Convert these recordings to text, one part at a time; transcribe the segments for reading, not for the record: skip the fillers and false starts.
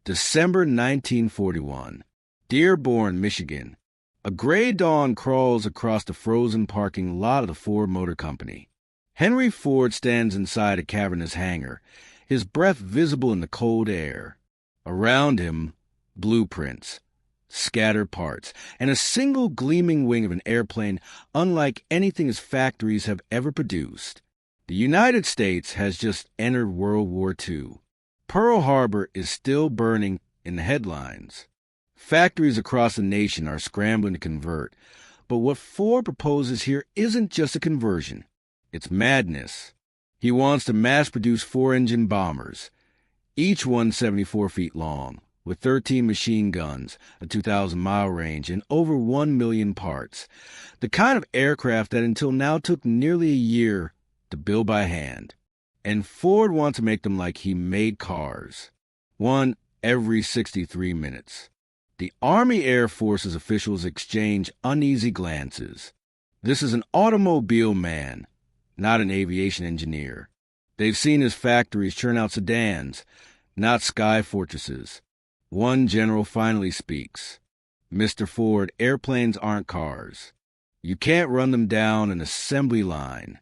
December 1941. Dearborn, Michigan. A gray dawn crawls across the frozen parking lot of the Ford Motor Company. Henry Ford stands inside a cavernous hangar, his breath visible in the cold air. Around him, blueprints, scattered parts, and a single gleaming wing of an airplane unlike anything his factories have ever produced. The United States has just entered World War II. Pearl Harbor is still burning in the headlines. Factories across the nation are scrambling to convert, but what Ford proposes here isn't just a conversion. It's madness. He wants to mass-produce 4-engine bombers, each one 74 feet long, with 13 machine guns, a 2,000-mile range, and over 1 million parts. The kind of aircraft that until now took nearly a year to build by hand. And Ford wants to make them like he made cars. One every 63 minutes. The Army Air Force's officials exchange uneasy glances. This is an automobile man, not an aviation engineer. They've seen his factories churn out sedans, not sky fortresses. One general finally speaks. Mr. Ford, airplanes aren't cars. You can't run them down an assembly line.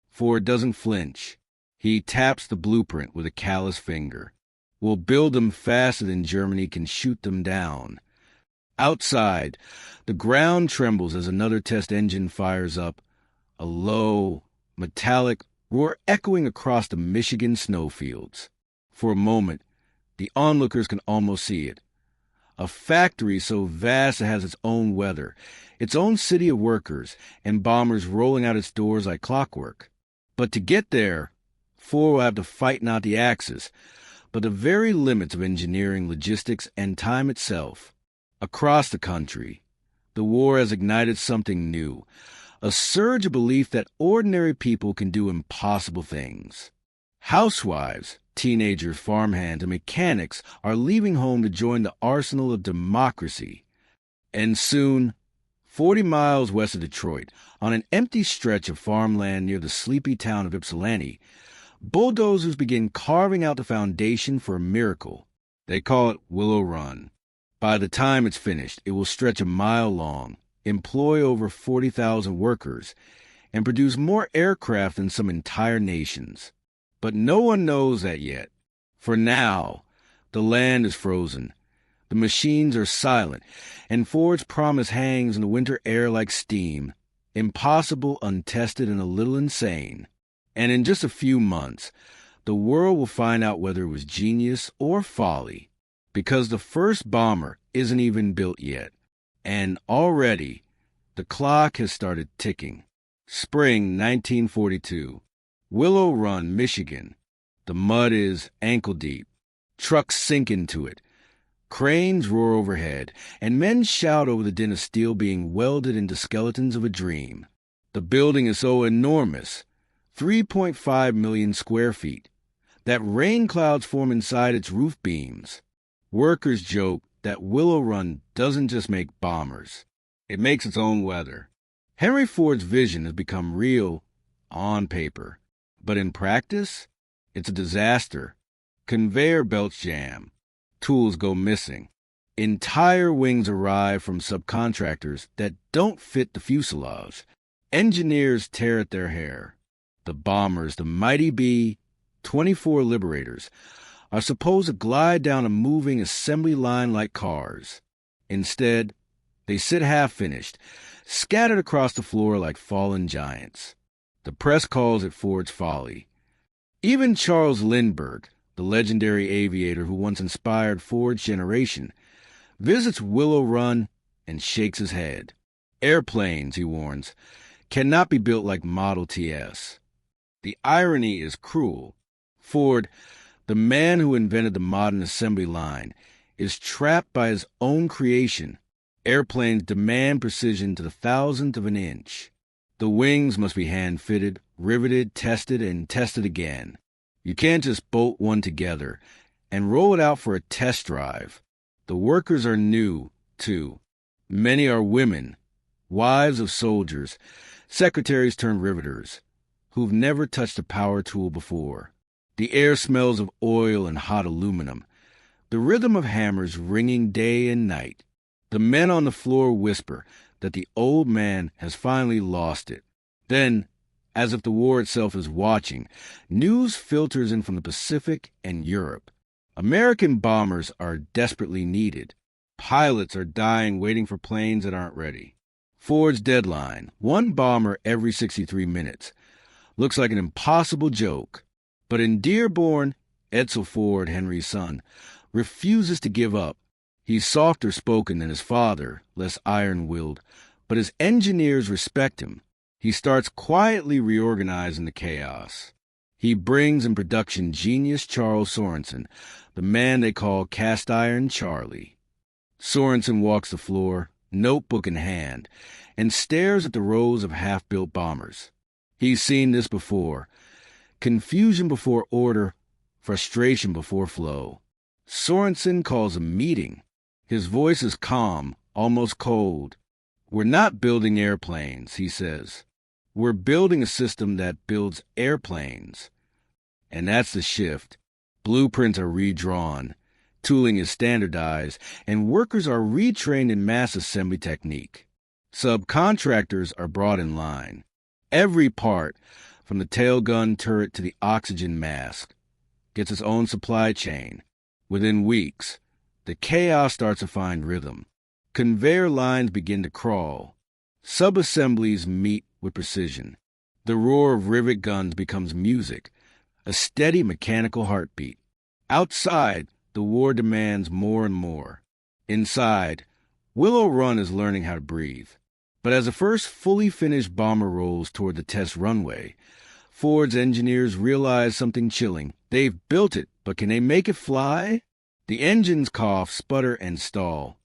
Ford doesn't flinch. He taps the blueprint with a callous finger. We'll build them faster than Germany can shoot them down. Outside, the ground trembles as another test engine fires up, a low, metallic roar echoing across the Michigan snowfields. For a moment, the onlookers can almost see it. A factory so vast it has its own weather, its own city of workers, and bombers rolling out its doors like clockwork. But to get there, Ford will have to fight not the axis, but the very limits of engineering, logistics, and time itself. Across the country, the war has ignited something new, a surge of belief that ordinary people can do impossible things. Housewives, teenagers, farmhands, and mechanics are leaving home to join the arsenal of democracy. And soon, 40 miles west of Detroit, on an empty stretch of farmland near the sleepy town of Ypsilanti, bulldozers begin carving out the foundation for a miracle. They call it Willow Run. By the time it's finished, it will stretch a mile long, employ over 40,000 workers, and produce more aircraft than some entire nations. But no one knows that yet. For now, the land is frozen. The machines are silent, and Ford's promise hangs in the winter air like steam, impossible, untested, and a little insane. And in just a few months, the world will find out whether it was genius or folly, because the first bomber isn't even built yet. And already, the clock has started ticking. Spring 1942. Willow Run, Michigan. The mud is ankle-deep. Trucks sink into it. Cranes roar overhead, and men shout over the din of steel being welded into skeletons of a dream. The building is so enormous, 3.5 million square feet, that rain clouds form inside its roof beams. Workers joke that Willow Run doesn't just make bombers. It makes its own weather. Henry Ford's vision has become real on paper, but in practice, it's a disaster. Conveyor belts jam. Tools go missing. Entire wings arrive from subcontractors that don't fit the fuselage. Engineers tear at their hair. The bombers, the mighty B-24 Liberators, are supposed to glide down a moving assembly line like cars. Instead, they sit half-finished, scattered across the floor like fallen giants. The press calls it Ford's folly. Even Charles Lindbergh, the legendary aviator who once inspired Ford's generation, visits Willow Run and shakes his head. Airplanes, he warns, cannot be built like Model TS. The irony is cruel. Ford, the man who invented the modern assembly line, is trapped by his own creation. Airplanes demand precision to the thousandth of an inch. The wings must be hand-fitted, riveted, tested, and tested again. You can't just bolt one together and roll it out for a test drive. The workers are new, too. Many are women, wives of soldiers, secretaries turned riveters, who've never touched a power tool before. The air smells of oil and hot aluminum, the rhythm of hammers ringing day and night. The men on the floor whisper that the old man has finally lost it. Then, as if the war itself is watching, news filters in from the Pacific and Europe. American bombers are desperately needed. Pilots are dying waiting for planes that aren't ready. Ford's deadline, 1 bomber every 63 minutes. Looks like an impossible joke. But in Dearborn, Edsel Ford, Henry's son, refuses to give up. He's softer spoken than his father, less iron-willed, but his engineers respect him. He starts quietly reorganizing the chaos. He brings in production genius Charles Sorensen, the man they call Cast Iron Charlie. Sorensen walks the floor, notebook in hand, and stares at the rows of half-built bombers. He's seen this before. Confusion before order, frustration before flow. Sorensen calls a meeting. His voice is calm, almost cold. "We're not building airplanes," he says. "We're building a system that builds airplanes." And that's the shift. Blueprints are redrawn, tooling is standardized, and workers are retrained in mass assembly technique. Subcontractors are brought in line. Every part, from the tail gun turret to the oxygen mask, gets its own supply chain. Within weeks, the chaos starts to find rhythm. Conveyor lines begin to crawl. Sub-assemblies meet with precision. The roar of rivet guns becomes music, a steady mechanical heartbeat. Outside, the war demands more and more. Inside, Willow Run is learning how to breathe. But as the first fully finished bomber rolls toward the test runway, Ford's engineers realize something chilling. They've built it, but can they make it fly? The engines cough, sputter, and stall.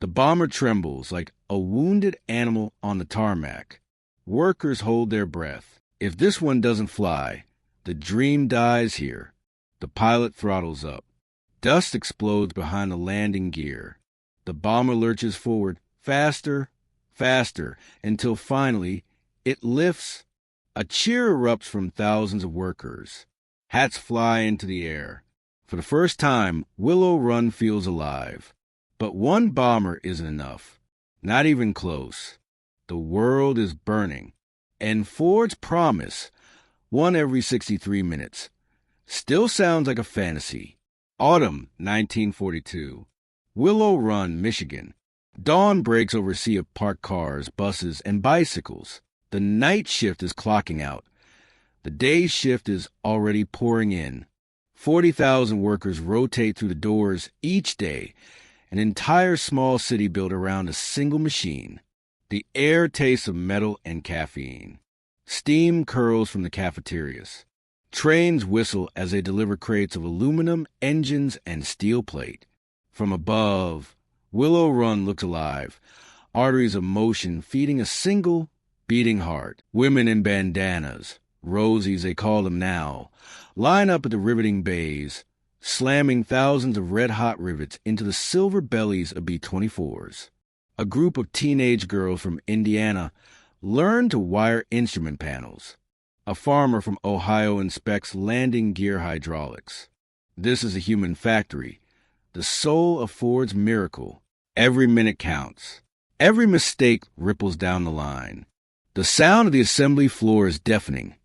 The bomber trembles like a wounded animal on the tarmac. Workers hold their breath. If this one doesn't fly, the dream dies here. The pilot throttles up. Dust explodes behind the landing gear. The bomber lurches forward, faster, faster, until finally it lifts. A cheer erupts from thousands of workers. Hats fly into the air. For the first time, Willow Run feels alive. But one bomber isn't enough. Not even close. The world is burning. And Ford's promise, 1 every 63 minutes, still sounds like a fantasy. Autumn 1942. Willow Run, Michigan. Dawn breaks over a sea of parked cars, buses, and bicycles. The night shift is clocking out. The day shift is already pouring in. 40,000 workers rotate through the doors each day, an entire small city built around a single machine. The air tastes of metal and caffeine. Steam curls from the cafeterias. Trains whistle as they deliver crates of aluminum, engines, and steel plate. From above, Willow Run looks alive, arteries of motion feeding a single beating heart. Women in bandanas, Rosies they call them now, line up at the riveting bays, slamming thousands of red-hot rivets into the silver bellies of B-24s. A group of teenage girls from Indiana learn to wire instrument panels. A farmer from Ohio inspects landing gear hydraulics. This is a human factory, the soul of Ford's miracle. Every minute counts. Every mistake ripples down the line. The sound of the assembly floor is deafening.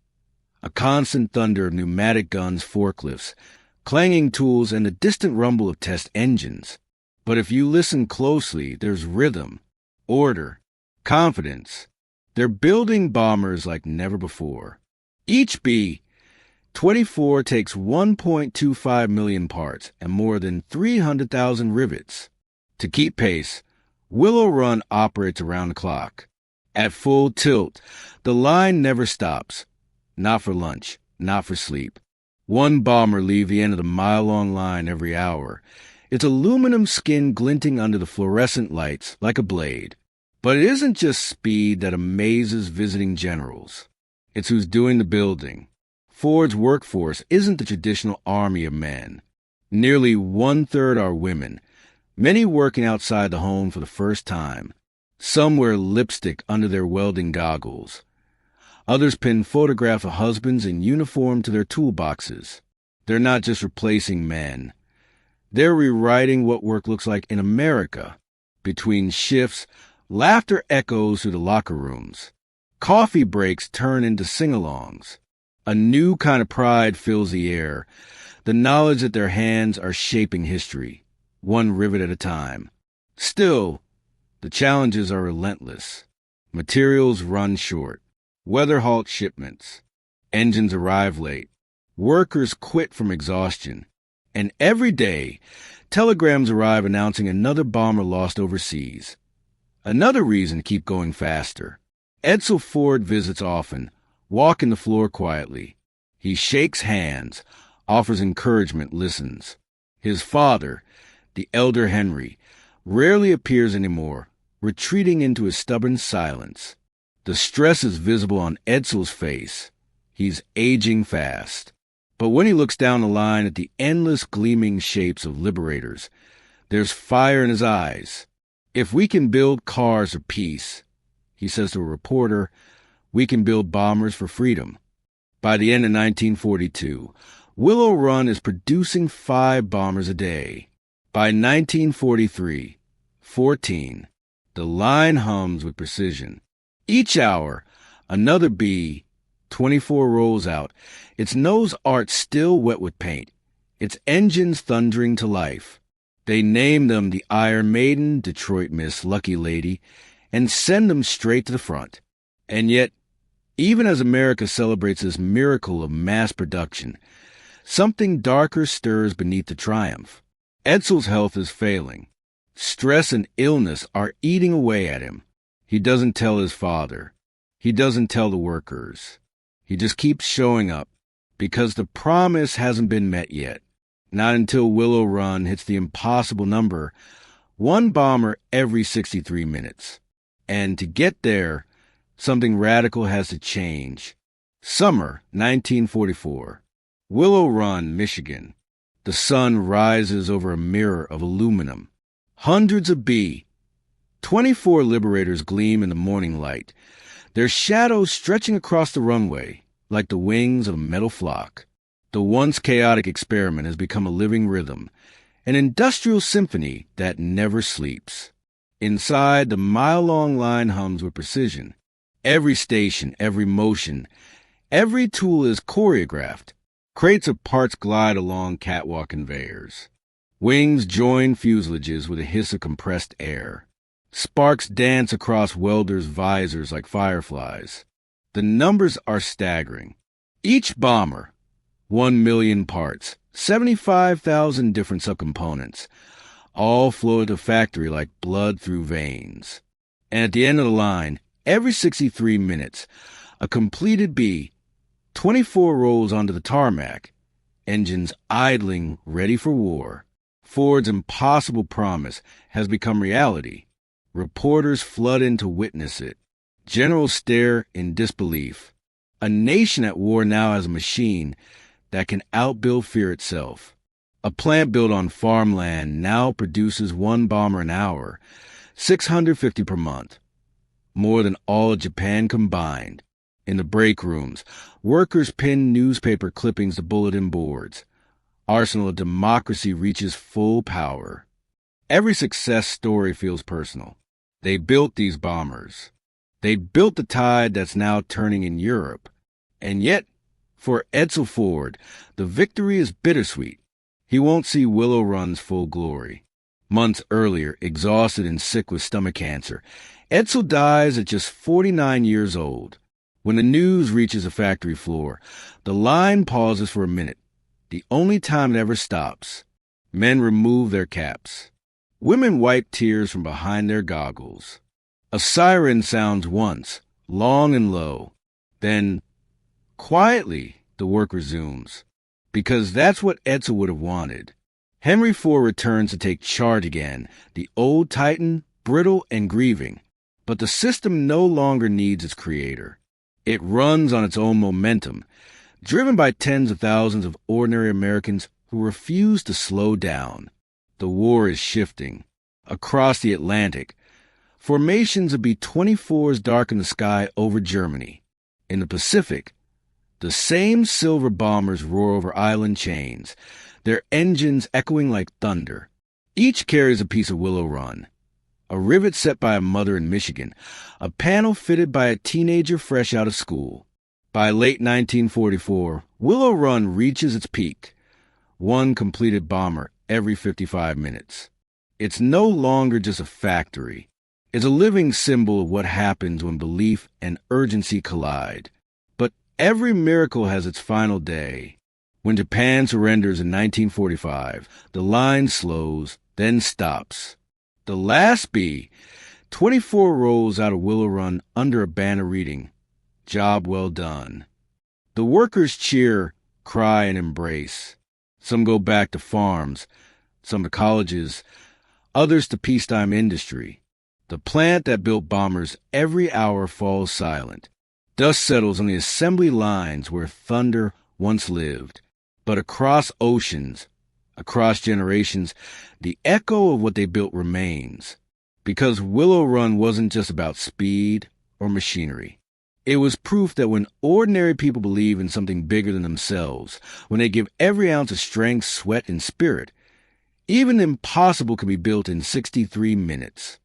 A constant thunder of pneumatic guns, forklifts, clanging tools, and the distant rumble of test engines. But if you listen closely, there's rhythm, order, confidence. They're building bombers like never before. Each B-24 takes 1.25 million parts and more than 300,000 rivets. To keep pace, Willow Run operates around the clock. At full tilt, the line never stops. Not for lunch, not for sleep. One bomber leaves the end of the mile-long line every hour, its aluminum skin glinting under the fluorescent lights like a blade. But it isn't just speed that amazes visiting generals. It's who's doing the building. Ford's workforce isn't the traditional army of men. Nearly 1/3 are women, many working outside the home for the first time. Some wear lipstick under their welding goggles. Others pin photographs of husbands in uniform to their toolboxes. They're not just replacing men. They're rewriting what work looks like in America. Between shifts, laughter echoes through the locker rooms. Coffee breaks turn into sing-alongs. A new kind of pride fills the air, the knowledge that their hands are shaping history, one rivet at a time. Still, the challenges are relentless. Materials run short. Weather halts shipments. Engines arrive late. Workers quit from exhaustion. And every day, telegrams arrive announcing another bomber lost overseas. Another reason to keep going faster. Edsel Ford visits often, walking the floor quietly. He shakes hands, offers encouragement, listens. His father, the elder Henry, rarely appears anymore, retreating into his stubborn silence. The stress is visible on Edsel's face. He's aging fast. But when he looks down the line at the endless gleaming shapes of liberators, there's fire in his eyes. If we can build cars of peace, he says to a reporter, we can build bombers for freedom. By the end of 1942, Willow Run is producing 5 bombers a day. By 1943, 14. The line hums with precision. Each hour, another B-24 rolls out, its nose art still wet with paint, its engines thundering to life. They name them the Iron Maiden, Detroit Miss, Lucky Lady, and send them straight to the front. And yet, even as America celebrates this miracle of mass production, something darker stirs beneath the triumph. Edsel's health is failing. Stress and illness are eating away at him. He doesn't tell his father. He doesn't tell the workers. He just keeps showing up, because the promise hasn't been met yet. Not until Willow Run hits the impossible number, 1 bomber every 63 minutes. And to get there, something radical has to change. Summer 1944. Willow Run, Michigan. The sun rises over a mirror of aluminum. Hundreds of B-24 Liberators gleam in the morning light, their shadows stretching across the runway like the wings of a metal flock. The once chaotic experiment has become a living rhythm, an industrial symphony that never sleeps. Inside, the mile-long line hums with precision. Every station, every motion, every tool is choreographed. Crates of parts glide along catwalk conveyors. Wings join fuselages with a hiss of compressed air. Sparks dance across welders' visors like fireflies. The numbers are staggering. Each bomber, 1 million parts, 75,000 different subcomponents, all flow to the factory like blood through veins. And at the end of the line, every 63 minutes, a completed B-24 rolls onto the tarmac, engines idling, ready for war. Ford's impossible promise has become reality. Reporters flood in to witness it. Generals stare in disbelief. A nation at war now has a machine that can outbuild fear itself. A plant built on farmland now produces 1 bomber an hour, 650 per month. More than all of Japan combined. In the break rooms, workers pin newspaper clippings to bulletin boards. Arsenal of democracy reaches full power. Every success story feels personal. They built these bombers. They built the tide that's now turning in Europe. And yet, for Edsel Ford, the victory is bittersweet. He won't see Willow Run's full glory. Months earlier, exhausted and sick with stomach cancer, Edsel dies at just 49 years old. When the news reaches the factory floor, the line pauses for a minute, the only time it ever stops. Men remove their caps. Women wipe tears from behind their goggles. A siren sounds once, long and low. Then, quietly, the work resumes. Because that's what Edsel would have wanted. Henry Ford returns to take charge again, the old titan, brittle and grieving. But the system no longer needs its creator. It runs on its own momentum, driven by tens of thousands of ordinary Americans who refuse to slow down. The war is shifting. Across the Atlantic, formations of B-24s darken the sky over Germany. In the Pacific, the same silver bombers roar over island chains, their engines echoing like thunder. Each carries a piece of Willow Run, a rivet set by a mother in Michigan, a panel fitted by a teenager fresh out of school. By late 1944, Willow Run reaches its peak, one completed bomber every 55 minutes. It's no longer just a factory. It's a living symbol of what happens when belief and urgency collide. But every miracle has its final day. When Japan surrenders in 1945, the line slows, then stops. The last B-24 rolls out of Willow Run under a banner reading, "Job well done." The workers cheer, cry, and embrace. Some go back to farms, some to colleges, others to peacetime industry. The plant that built bombers every hour falls silent. Dust settles on the assembly lines where thunder once lived. But across oceans, across generations, the echo of what they built remains. Because Willow Run wasn't just about speed or machinery. It was proof that when ordinary people believe in something bigger than themselves, when they give every ounce of strength, sweat, and spirit, even the impossible can be built in 63 minutes.